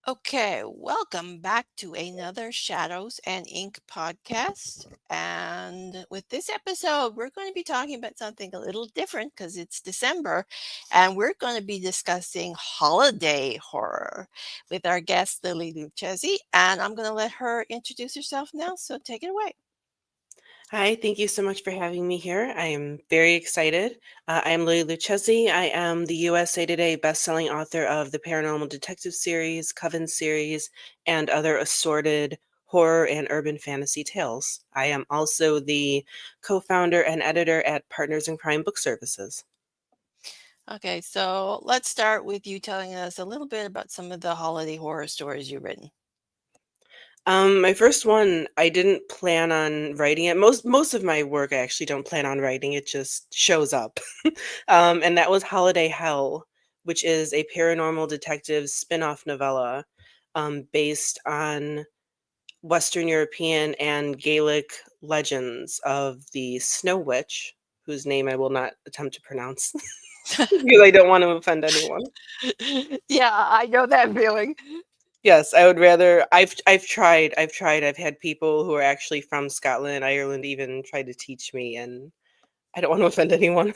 Okay, welcome back to another Shadows and Ink podcast. And with this episode, we're going to be talking about something a little different because it's December, and we're going to be discussing holiday horror with our guest, Lily Luchesi. And I'm going to let her introduce herself now, so take it away. Hi, thank you so much for having me here. I am very excited. I am Lily Luchesi. I am the USA Today bestselling author of the Paranormal Detective series, Coven series, and other assorted horror and urban fantasy tales. I am also the co founder and editor at Partners in Crime Book Services. Okay, so let's start with you telling us a little bit about some of the holiday horror stories you've written. My first one, I didn't plan on writing it. Most of my work, I actually don't plan on writing. It just shows up. And that was Holiday Hell, which is a paranormal detective spin-off novella, based on Western European and Gaelic legends of the Snow Witch, whose name I will not attempt to pronounce because I don't want to offend anyone. Yeah, I know that feeling. Yes, I would rather. I've tried. I've tried. I've had people who are actually from Scotland, Ireland, even try to teach me, and I don't want to offend anyone.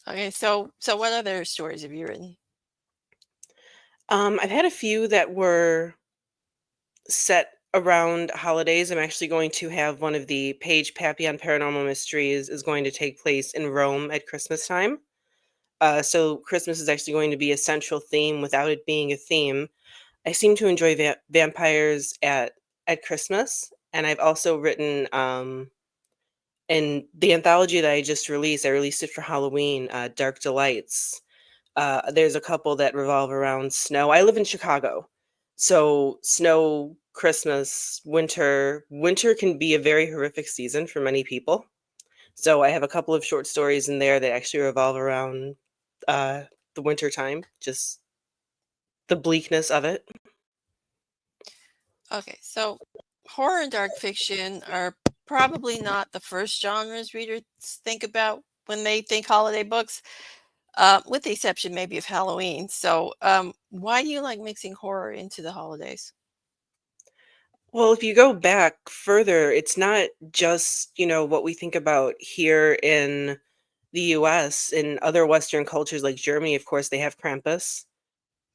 Okay, so what other stories have you written? I've had a few that were set around holidays. I'm actually going to have one of the Page Papillon Paranormal Mysteries is going to take place in Rome at Christmas time. So Christmas is actually going to be a central theme without it being a theme. I seem to enjoy vampires at Christmas, and I've also written in the anthology that I just released. I released it for Halloween. Dark Delights. There's a couple that revolve around snow. I live in Chicago, so snow, Christmas, winter. Winter can be a very horrific season for many people. So I have a couple of short stories in there that actually revolve around uh, the winter time, just the bleakness of it. Okay, so horror and dark fiction are probably not the first genres readers think about when they think holiday books, with the exception maybe of Halloween. So, why do you like mixing horror into the holidays? Well, if you go back further, it's not just, what we think about here in the US. In other Western cultures like Germany, of course, they have Krampus.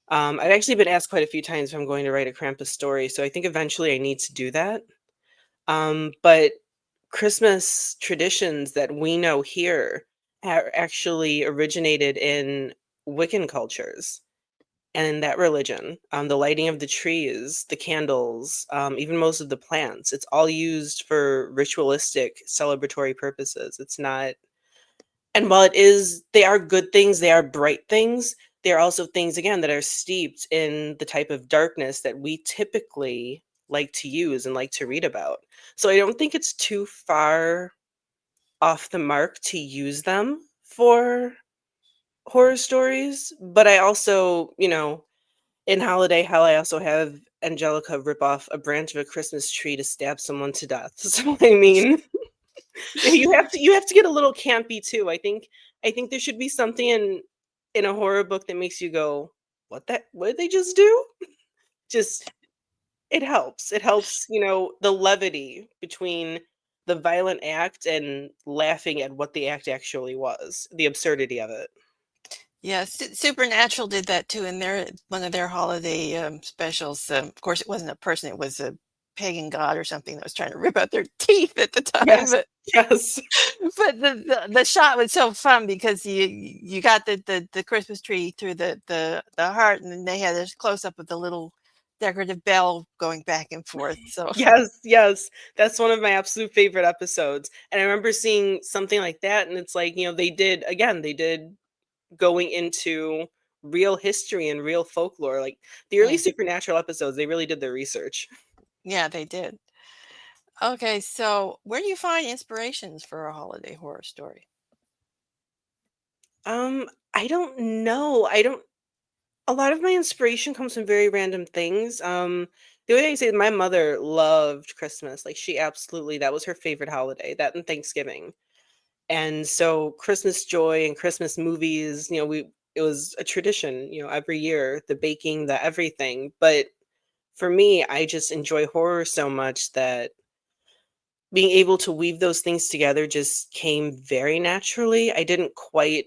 I've actually been asked quite a few times if I'm going to write a Krampus story, so I think eventually I need to do that. But Christmas traditions that we know here are actually originated in Wiccan cultures and that religion. The lighting of the trees, the candles, even most of the plants, it's all used for ritualistic celebratory purposes. It's not, and while it is, they are good things, they are bright things, they're also things, again, that are steeped in the type of darkness that we typically like to use and like to read about. So I don't think it's too far off the mark to use them for horror stories. But I also, in Holiday Hell, I also have Angelica rip off a branch of a Christmas tree to stab someone to death. So I mean, you have to get a little campy too. I think there should be something in a horror book that makes you go, what did they just do? Just it helps. It helps, the levity between the violent act and laughing at what the act actually was, the absurdity of it. Yeah, Supernatural did that too in their one of their holiday specials. Of course, it wasn't a person; it was a pagan god or something that was trying to rip out their teeth at the time. Yes. But Yes. the shot was so fun because you got the Christmas tree through the heart, and then they had a close up of the little decorative bell going back and forth. So Yes, yes. That's one of my absolute favorite episodes. And I remember seeing something like that, and it's like, they did going into real history and real folklore. Like the early yeah, Supernatural episodes, they really did their research. yeah, they did. Okay, so where do you find inspirations for a holiday horror story? I don't know. I don't A lot of my inspiration comes from very random things. The way I say it, my mother loved Christmas. Like she absolutely, that was her favorite holiday, that and Thanksgiving. And so Christmas joy and Christmas movies, it was a tradition, every year, the baking, the everything. But for me, I just enjoy horror so much that being able to weave those things together just came very naturally. I don't quite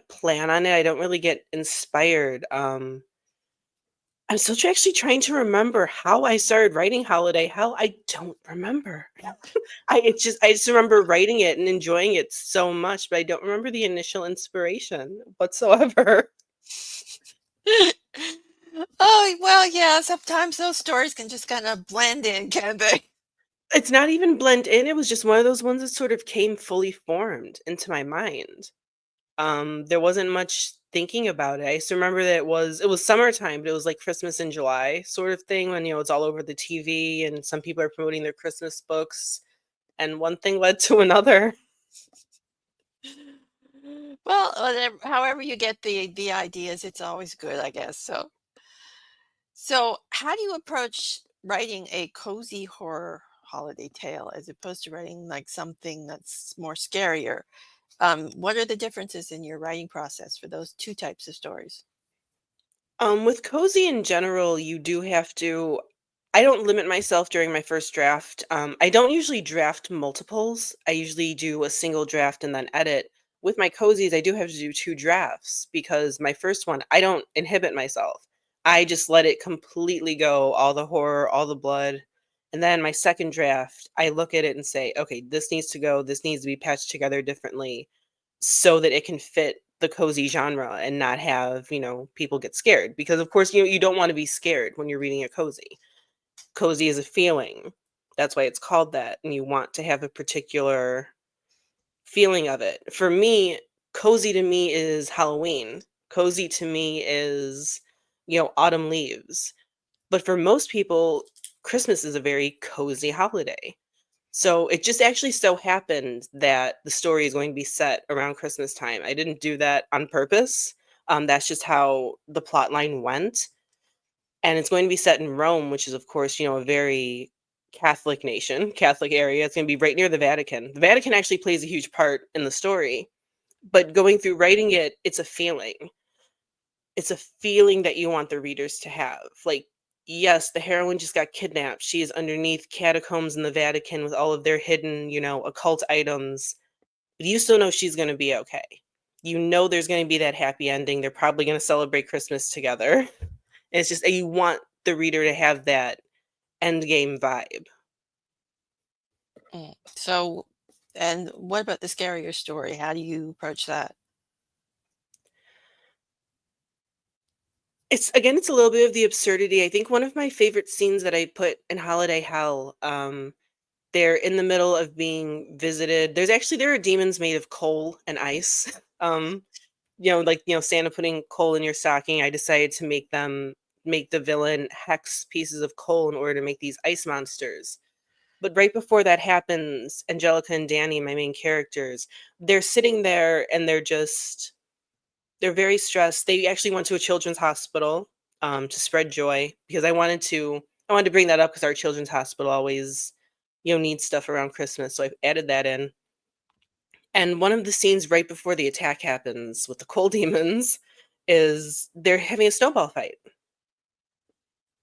plan on it. I don't really get inspired. I'm still actually trying to remember how I started writing Holiday Hell. I don't remember. I just remember writing it and enjoying it so much, but I don't remember the initial inspiration whatsoever. Oh, well, yeah, sometimes those stories can just kind of blend in, can't they? It's not even blend in, it was just one of those ones that sort of came fully formed into my mind. There wasn't much thinking about it. I used to remember that it was summertime, but it was like Christmas in July sort of thing when, it's all over the TV and some people are promoting their Christmas books, and one thing led to another. Well, whatever, however you get the ideas, it's always good, I guess. So how do you approach writing a cozy horror holiday tale as opposed to writing like something that's more scarier? What are the differences in your writing process for those two types of stories? With cozy in general, you do have to I don't limit myself during my first draft. I don't usually draft multiples. I usually do a single draft and then edit. With my cozies, I do have to do two drafts because my first one, I don't inhibit myself. I just let it completely go, all the horror, all the blood. And then my second draft, I look at it and say, okay, this needs to go, this needs to be patched together differently so that it can fit the cozy genre and not have, people get scared because of course, you don't want to be scared when you're reading a cozy. Cozy is a feeling. That's why it's called that, and you want to have a particular feeling of it. For me, cozy to me is Halloween. Cozy to me is, autumn leaves. But for most people, Christmas is a very cozy holiday. So it just actually so happened that the story is going to be set around Christmas time. I didn't do that on purpose. That's just how the plot line went. And it's going to be set in Rome, which is, of course, a very Catholic nation, Catholic area. It's going to be right near the Vatican. The Vatican actually plays a huge part in the story. But going through writing it, it's a feeling. It's a feeling that you want the readers to have. Like, yes, the heroine just got kidnapped. She is underneath catacombs in the Vatican with all of their hidden, occult items. But you still know she's going to be okay. You know there's going to be that happy ending. They're probably going to celebrate Christmas together. It's just you want the reader to have that end game vibe. So, and what about the scarier story? How do you approach that? It's a little bit of the absurdity. I think one of my favorite scenes that I put in Holiday Hell, they're in the middle of being visited. There are demons made of coal and ice. Like, Santa putting coal in your stocking. I decided to make the villain hex pieces of coal in order to make these ice monsters. But right before that happens, Angelica and Danny, my main characters, they're sitting there and they're very stressed. They actually went to a children's hospital to spread joy because I wanted to bring that up because our children's hospital always needs stuff around Christmas, so I've added that in. And one of the scenes right before the attack happens with the coal demons is they're having a snowball fight.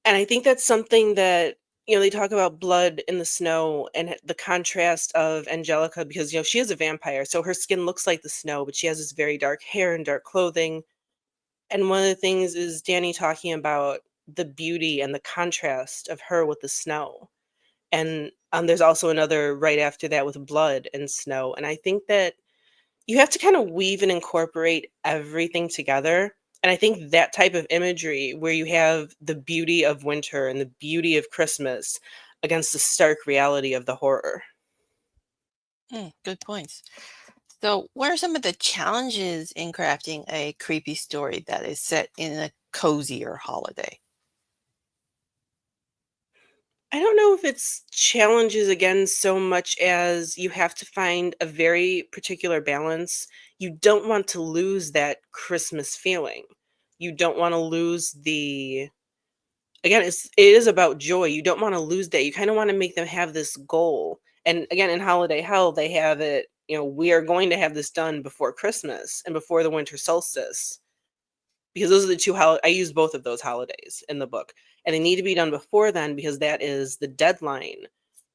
And I think that's something that, they talk about blood in the snow and the contrast of Angelica because, she is a vampire. So her skin looks like the snow, but she has this very dark hair and dark clothing. And one of the things is Danny talking about the beauty and the contrast of her with the snow. And there's also another right after that with blood and snow. And I think that you have to kind of weave and incorporate everything together. And I think that type of imagery where you have the beauty of winter and the beauty of Christmas against the stark reality of the horror. Good points. So, what are some of the challenges in crafting a creepy story that is set in a cozier holiday? I don't know if it's challenges again so much as you have to find a very particular balance. You don't want to lose that Christmas feeling. You don't want to lose the again, it is about joy. You don't wanna lose that. You kinda wanna make them have this goal. And again, in Holiday Hell, they have it, we are going to have this done before Christmas and before the winter solstice, because those are the two I use both of those holidays in the book, and they need to be done before then because that is the deadline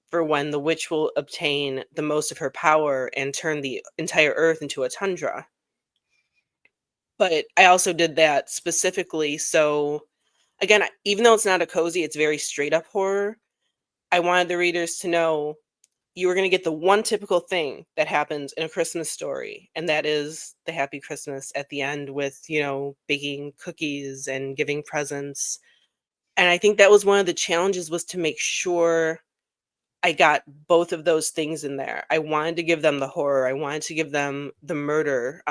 for when the witch will obtain the most of her power and turn the entire earth into a tundra. But I also did that specifically so, again, even though it's not a cozy, it's very straight up horror. I wanted the readers to know you were going to get the one typical thing that happens in a Christmas story, and that is the happy Christmas at the end with, baking cookies and giving presents. And I think that was one of the challenges, was to make sure I got both of those things in there. I wanted to give them the horror, I wanted to give them the murder.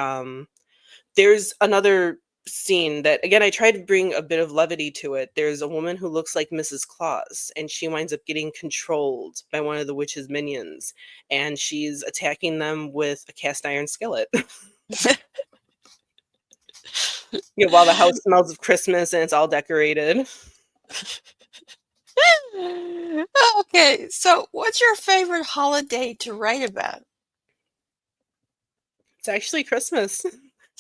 There's another scene that, again, I tried to bring a bit of levity to it. There's a woman who looks like Mrs. Claus, and she winds up getting controlled by one of the witch's minions, and she's attacking them with a cast iron skillet. While the house smells of Christmas and it's all decorated. Okay, so what's your favorite holiday to write about? It's actually Christmas.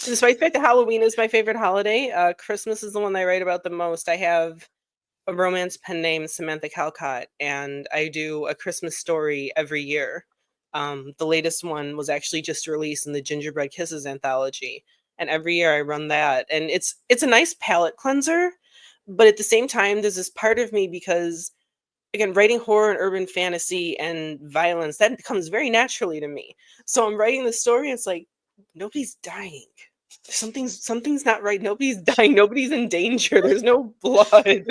Despite the fact that Halloween is my favorite holiday, Christmas is the one I write about the most. I have a romance pen named Samantha Calcott, and I do a Christmas story every year. The latest one was actually just released in the Gingerbread Kisses anthology, and every year I run that, and it's a nice palate cleanser, but at the same time, there's this part of me, because again, writing horror and urban fantasy and violence, that comes very naturally to me. So I'm writing the story, and it's like, nobody's dying. Something's not right. Nobody's dying. Nobody's in danger. There's no blood. And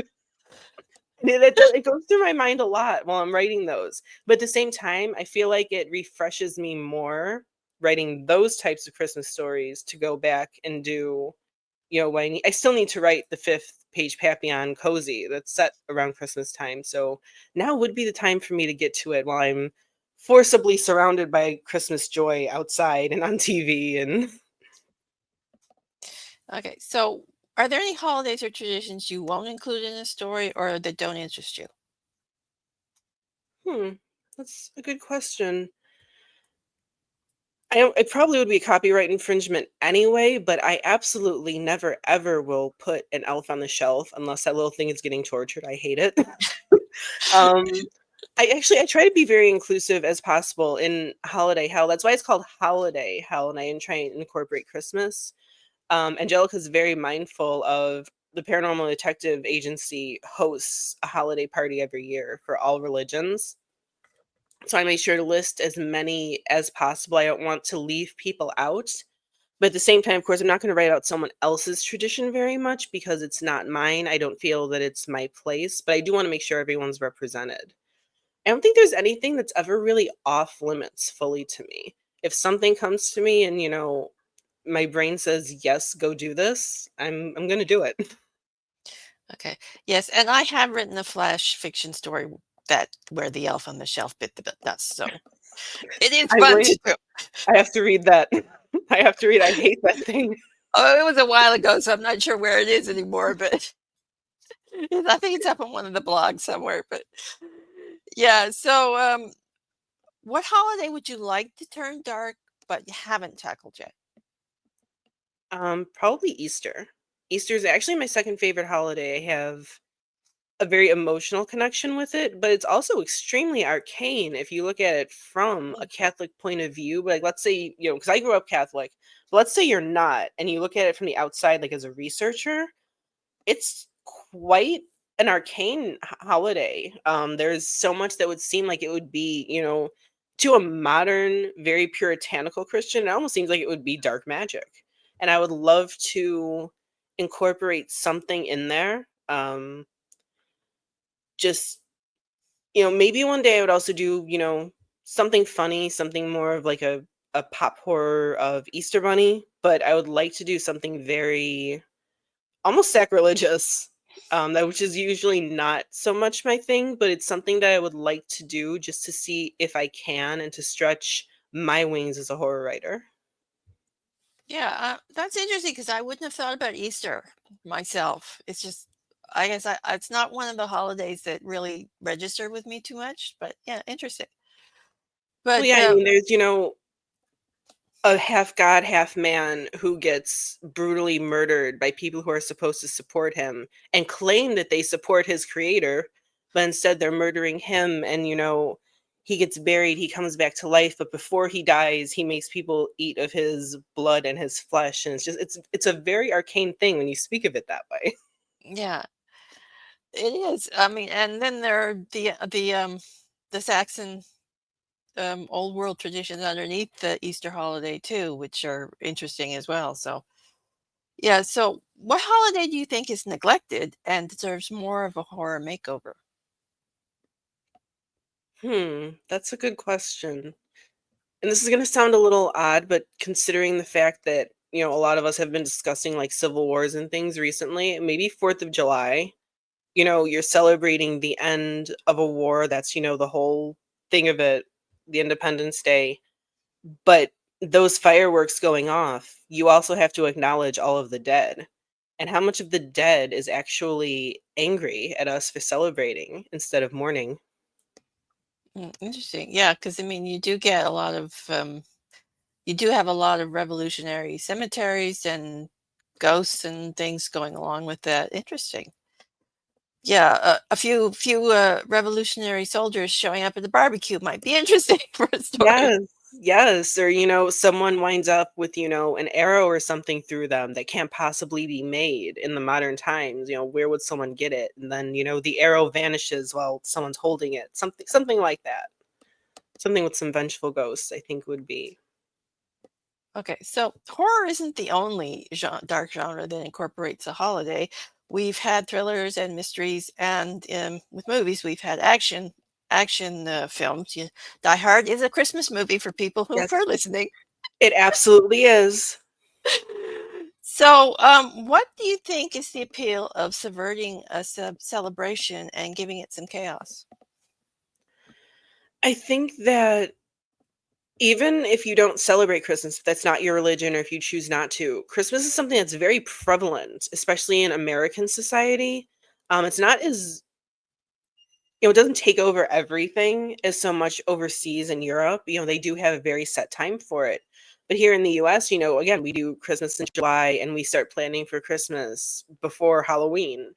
it goes through my mind a lot while I'm writing those. But at the same time, I feel like it refreshes me more writing those types of Christmas stories to go back and do, what I need. I still need to write the fifth Page Papillon cozy that's set around Christmas time. So now would be the time for me to get to it while I'm forcibly surrounded by Christmas joy outside and on TV. And Okay, so are there any holidays or traditions you won't include in a story or that don't interest you? hmm, that's a good question. It probably would be a copyright infringement anyway, but I absolutely never ever will put an elf on the shelf unless that little thing is getting tortured. I hate it. um, I try to be very inclusive as possible in holiday hell. That's why it's called holiday hell, and I try and incorporate Christmas. Angelica's very mindful of the Paranormal Detective Agency hosts a holiday party every year for all religions. So I make sure to list as many as possible. I don't want to leave people out. But at the same time, of course, I'm not going to write out someone else's tradition very much because it's not mine. I don't feel that it's my place, but I do want to make sure everyone's represented. I don't think there's anything that's ever really off limits fully to me. If something comes to me and, my brain says, yes, go do this, I'm going to do it. Okay. Yes, and I have written a flash fiction story that where the elf on the shelf bit the dust. So it is I'm fun going to to, do. I have to read that. I have to read. I hate that thing. Oh, it was a while ago, so I'm not sure where it is anymore, but I think it's up on one of the blogs somewhere. But yeah, so what holiday would you like to turn dark but you haven't tackled yet? Probably Easter. Easter is actually my second favorite holiday. I have a very emotional connection with it, but it's also extremely arcane if you look at it from a Catholic point of view. But like, let's say, because I grew up Catholic, but let's say you're not, and you look at it from the outside, like as a researcher, it's quite an arcane holiday. There's so much that would seem like it would be, to a modern, very puritanical Christian, it almost seems like it would be dark magic. And I would love to incorporate something in there. Just, maybe one day I would also do, something funny, something more of like a pop horror of Easter Bunny, but I would like to do something very almost sacrilegious, that which is usually not so much my thing, but it's something that I would like to do just to see if I can and to stretch my wings as a horror writer. Yeah, that's interesting because I wouldn't have thought about Easter myself. It's just, I guess it's not one of the holidays that really registered with me too much, but yeah, interesting. Well, But yeah, I mean, there's, a half god, half man who gets brutally murdered by people who are supposed to support him and claim that they support his creator, but instead they're murdering him. And, he gets buried, he comes back to life, but before he dies, he makes people eat of his blood and his flesh. And it's a very arcane thing when you speak of it that way. Yeah, it is. I mean, and then there are the Saxon old world traditions underneath the Easter holiday too, which are interesting as well. So yeah, so what holiday do you think is neglected and deserves more of a horror makeover? That's a good question. And this is going to sound a little odd, but considering the fact that, a lot of us have been discussing like civil wars and things recently, maybe 4th of July, you're celebrating the end of a war. That's, the whole thing of it, the Independence Day. But those fireworks going off, you also have to acknowledge all of the dead. And how much of the dead is actually angry at us for celebrating instead of mourning? Interesting. Yeah, because I mean, you do get a lot of you do have a lot of revolutionary cemeteries and ghosts and things going along with that. Interesting. Yeah, a few revolutionary soldiers showing up at the barbecue might be interesting for a story. Yes, yes, or, someone winds up with, an arrow or something through them that can't possibly be made in the modern times. Where would someone get it? And then, the arrow vanishes while someone's holding it. Something like that. Something with some vengeful ghosts, I think would be. Okay, so horror isn't the only dark genre that incorporates a holiday. We've had thrillers and mysteries, and with movies, we've had action films. Die Hard is a Christmas movie for people who Yes, are listening. it absolutely is. So, what do you think is the appeal of subverting a celebration and giving it some chaos? I think that even if you don't celebrate Christmas, if that's not your religion or if you choose not to, Christmas is something that's very prevalent, especially in American society. It's not as it doesn't take over everything as so much overseas in Europe. They do have a very set time for it. But here in the US, again, we do Christmas in July and we start planning for Christmas before Halloween.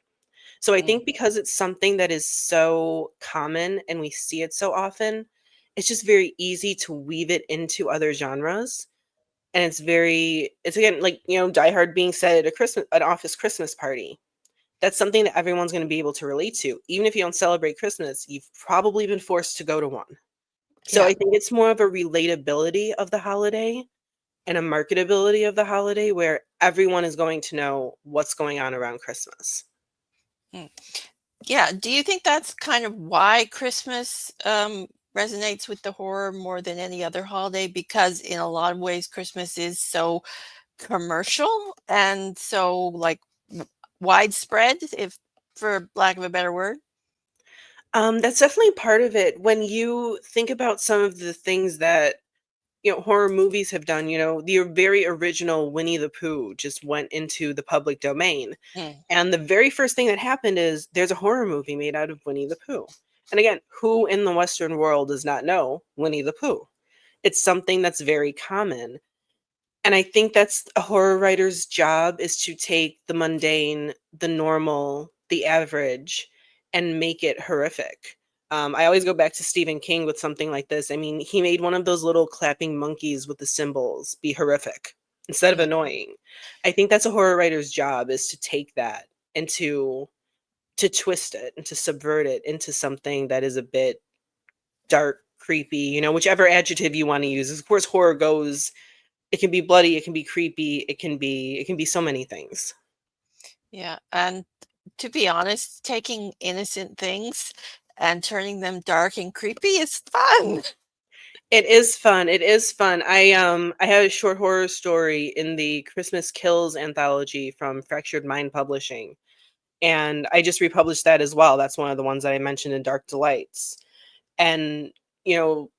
So I Mm, think because it's something that is so common and we see it so often, it's just very easy to weave it into other genres. And it's again like, Die Hard being said at an office Christmas party. That's something that everyone's going to be able to relate to. Even if you don't celebrate Christmas, you've probably been forced to go to one. So yeah. I think it's more of a relatability of the holiday and a marketability of the holiday where everyone is going to know what's going on around Christmas. Mm. Yeah. Do you think that's kind of why Christmas resonates with the horror more than any other holiday? Because in a lot of ways, Christmas is so commercial and so like widespread, if for lack of a better word. That's definitely part of it. When you think about some of the things that horror movies have done, the very original Winnie the Pooh just went into the public domain. Mm, And the very first thing that happened is there's a horror movie made out of Winnie the Pooh. And again, who in the Western world does not know Winnie the Pooh? It's something that's very common. And I think that's a horror writer's job is to take the mundane, the normal, the average, and make it horrific. I always go back to Stephen King with something like this. I mean, he made one of those little clapping monkeys with the cymbals be horrific instead of mm, annoying. I think that's a horror writer's job is to take that and to twist it and to subvert it into something that is a bit dark, creepy, whichever adjective you want to use. Of course, horror goes it can be bloody, it can be creepy, it can be so many things. yeah. And to be honest, taking innocent things and turning them dark and creepy is fun. It is fun, it is fun. I had a short horror story in the Christmas Kills anthology from Fractured Mind Publishing, and I just republished that as well. That's one of the ones that I mentioned in Dark Delights. And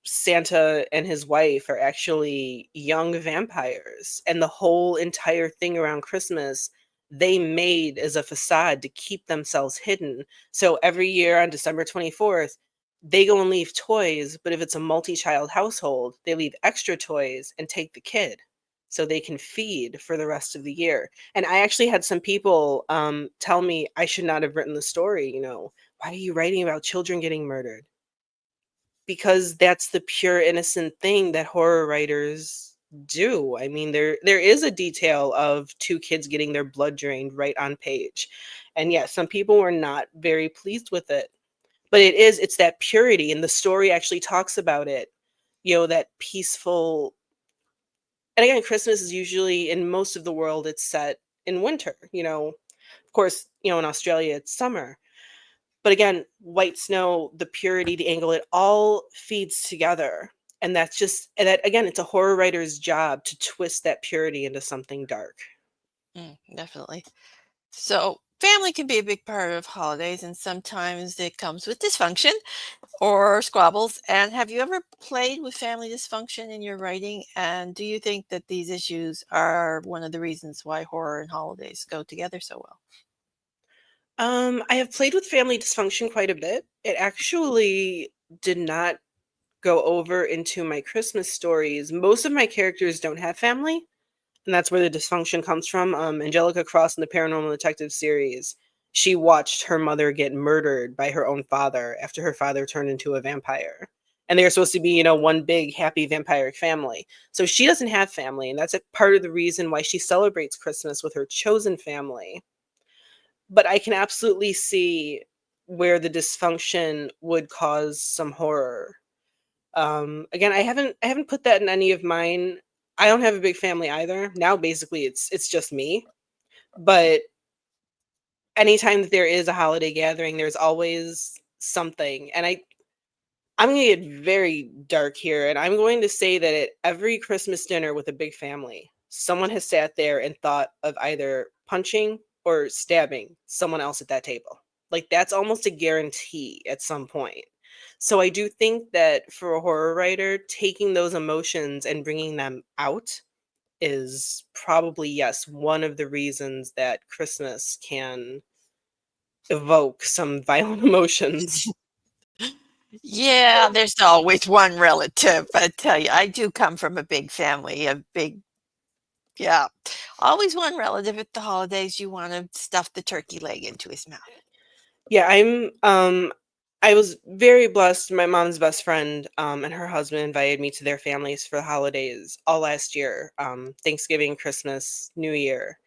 Santa and his wife are actually young vampires, and the whole entire thing around Christmas they made as a facade to keep themselves hidden. So every year on December 24th, they go and leave toys, but if it's a multi-child household, they leave extra toys and take the kid so they can feed for the rest of the year. And I actually had some people tell me I should not have written the story. Why are you writing about children getting murdered? Because that's the pure innocent thing that horror writers do. I mean, there is a detail of two kids getting their blood drained right on page. And yeah, some people were not very pleased with it. But it's that purity, and the story actually talks about it. That peaceful. And again, Christmas is usually, in most of the world, it's set in winter. Of course, in Australia it's summer. But again, white snow, the purity, the angle, it all feeds together. And that again, it's a horror writer's job to twist that purity into something dark. Definitely. So, family can be a big part of holidays, and sometimes it comes with dysfunction or squabbles. And have you ever played with family dysfunction in your writing? And do you think that these issues are one of the reasons why horror and holidays go together so well? I have played with family dysfunction quite a bit. It actually did not go over into my Christmas stories. Most of my characters don't have family, and that's where the dysfunction comes from. Angelica Cross in the Paranormal Detective series, she watched her mother get murdered by her own father after her father turned into a vampire. And they're supposed to be, one big happy vampiric family. So she doesn't have family, and that's a part of the reason why she celebrates Christmas with her chosen family. But I can absolutely see where the dysfunction would cause some horror. Again, I haven't put that in any of mine. I don't have a big family either. Now basically it's just me. But anytime that there is a holiday gathering, there's always something. And I'm going to get very dark here, and I'm going to say that at every Christmas dinner with a big family, someone has sat there and thought of either punching or stabbing someone else at that table. Like, that's almost a guarantee at some point. So I do think that for a horror writer, taking those emotions and bringing them out is probably, yes, one of the reasons that Christmas can evoke some violent emotions. Yeah, there's always one relative. I tell you, I do come from a big family, yeah, always one relative at the holidays. You want to stuff the turkey leg into his mouth. Yeah, I was very blessed. My mom's best friend, and her husband invited me to their families for the holidays all last year, Thanksgiving, Christmas, New Year.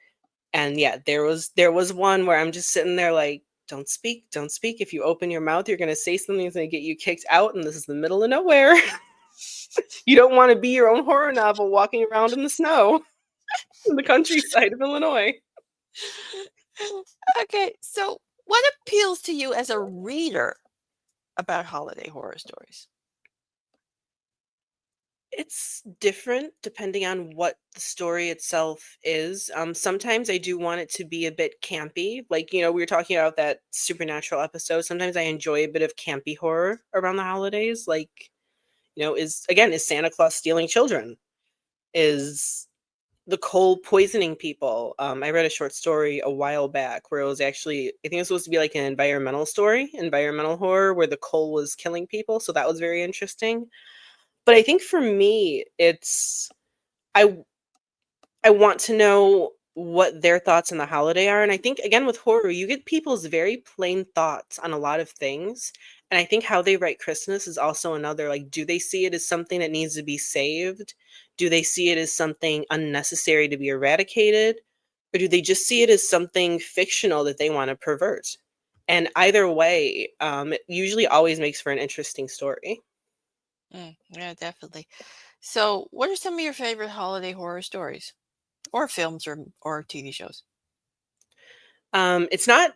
And yeah, there was one where I'm just sitting there like, don't speak, don't speak. If you open your mouth, you're gonna say something that's gonna get you kicked out, and this is the middle of nowhere. You don't want to be your own horror novel walking around in the snow in the countryside of Illinois. Okay, so what appeals to you as a reader about holiday horror stories? It's different depending on what the story itself is. Sometimes I do want it to be a bit campy. Like, we were talking about that supernatural episode. Sometimes I enjoy a bit of campy horror around the holidays. Like, is Santa Claus stealing children? Is the coal poisoning people? I read a short story a while back where it was actually, I think it was supposed to be like an environmental story, environmental horror, where the coal was killing people. So that was very interesting. But I think for me, I I want to know what their thoughts on the holiday are, and I think, again, with horror, you get people's very plain thoughts on a lot of things, and I think how they write Christmas is also another, like, do they see it as something that needs to be saved? Do they see it as something unnecessary to be eradicated? Or do they just see it as something fictional that they wanna pervert? And either way, it usually always makes for an interesting story. Yeah, definitely. So, what are some of your favorite holiday horror stories, or films, or TV shows? It's not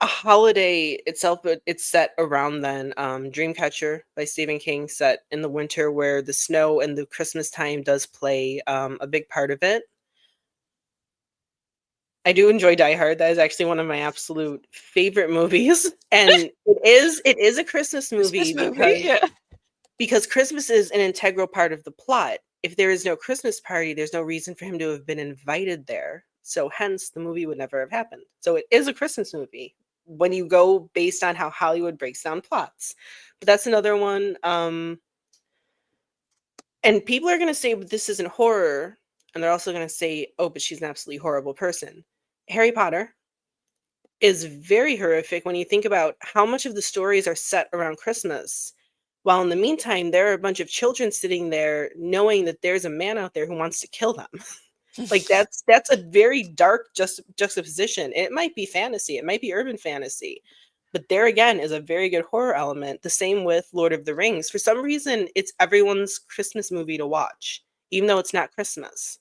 a holiday itself, but it's set around then. Dreamcatcher by Stephen King, set in the winter where the snow and the Christmas time does play a big part of it. I do enjoy Die Hard. That is actually one of my absolute favorite movies, and it is a Christmas movie Christmas movie, yeah. because Christmas is an integral part of the plot. If there is no Christmas party, there's no reason for him to have been invited there. So hence the movie would never have happened. So it is a Christmas movie. when you go based on how Hollywood breaks down plots. But that's another one. And people are going to say, but this isn't horror. And they're also going to say, oh, but she's an absolutely horrible person. Harry Potter is very horrific when you think about how much of the stories are set around Christmas. While in the meantime, there are a bunch of children sitting there knowing that there's a man out there who wants to kill them. Like that's a very dark juxtaposition. It might be fantasy, it might be urban fantasy, but there again is a very good horror element. The same with Lord of the Rings. For some reason, it's everyone's Christmas movie to watch, even though it's not Christmas.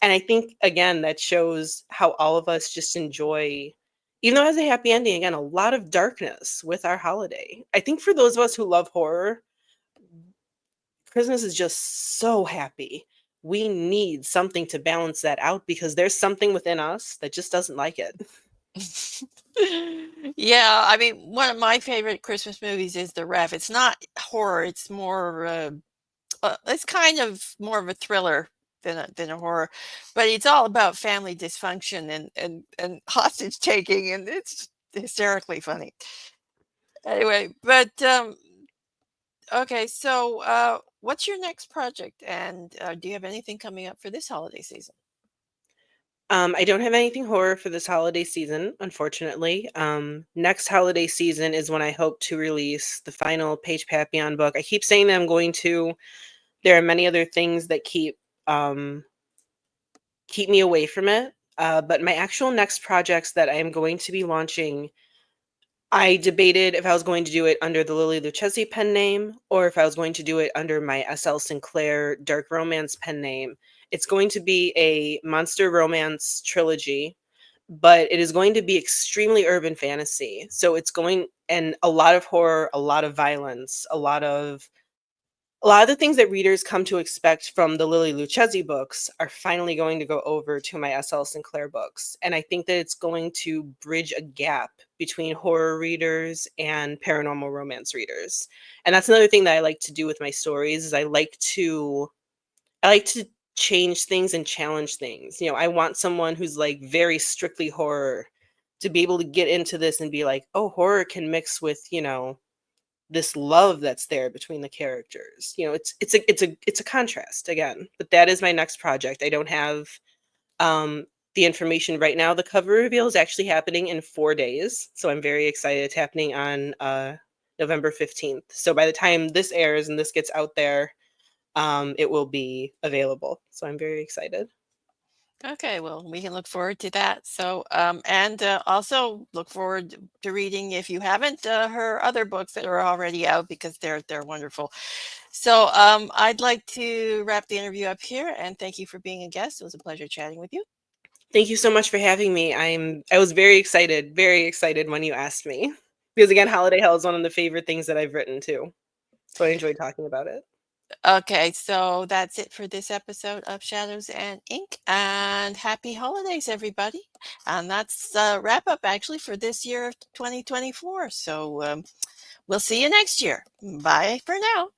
And I think again that shows how all of us just enjoy, even though it has a happy ending, again, a lot of darkness with our holiday. I think for those of us who love horror, Christmas is just so happy. We need something to balance that out because there's something within us that just doesn't like it. Yeah, I mean, one of my favorite Christmas movies is The Ref. It's not horror, it's more, it's kind of more of a thriller than a horror, but it's all about family dysfunction and hostage taking, and it's hysterically funny. Anyway, but, okay, so, what's your next project, and, do you have anything coming up for this holiday season? I don't have anything horror for this holiday season, unfortunately. Next holiday season is when I hope to release the final Page Papillon book. I keep saying that I'm going to. There are many other things that um, keep me away from it. But my actual next projects that I am going to be launching, I debated if I was going to do it under the Lily Luchesi pen name or if I was going to do it under my S.L. Sinclair dark romance pen name. It's going to be a monster romance trilogy, but it is going to be extremely urban fantasy. So it's going and a lot of horror, a lot of violence, a lot of the things that readers come to expect from the Lily Luchesi books are finally going to go over to my S.L. Sinclair books. And I think that it's going to bridge a gap between horror readers and paranormal romance readers. And that's another thing that I like to do with my stories is I like to change things and challenge things. I want someone who's like very strictly horror to be able to get into this and be like, "Oh, horror can mix with, this love that's there between the characters." It's a contrast again. But that is my next project. I don't have um the information right now. The cover reveal is actually happening in 4 days, so I'm very excited. It's happening on November 15th. So by the time this airs and this gets out there, it will be available. So I'm very excited. Okay, well, we can look forward to that. So, and also look forward to reading if you haven't her other books that are already out because they're wonderful. So, I'd like to wrap the interview up here and thank you for being a guest. It was a pleasure chatting with you. Thank you so much for having me. I was very excited when you asked me. Because again, Holiday Hell is one of the favorite things that I've written too. So I enjoyed talking about it. Okay, so that's it for this episode of Shadows and Ink. And happy holidays, everybody. And that's a wrap up actually for this year of 2024. So, we'll see you next year. Bye for now.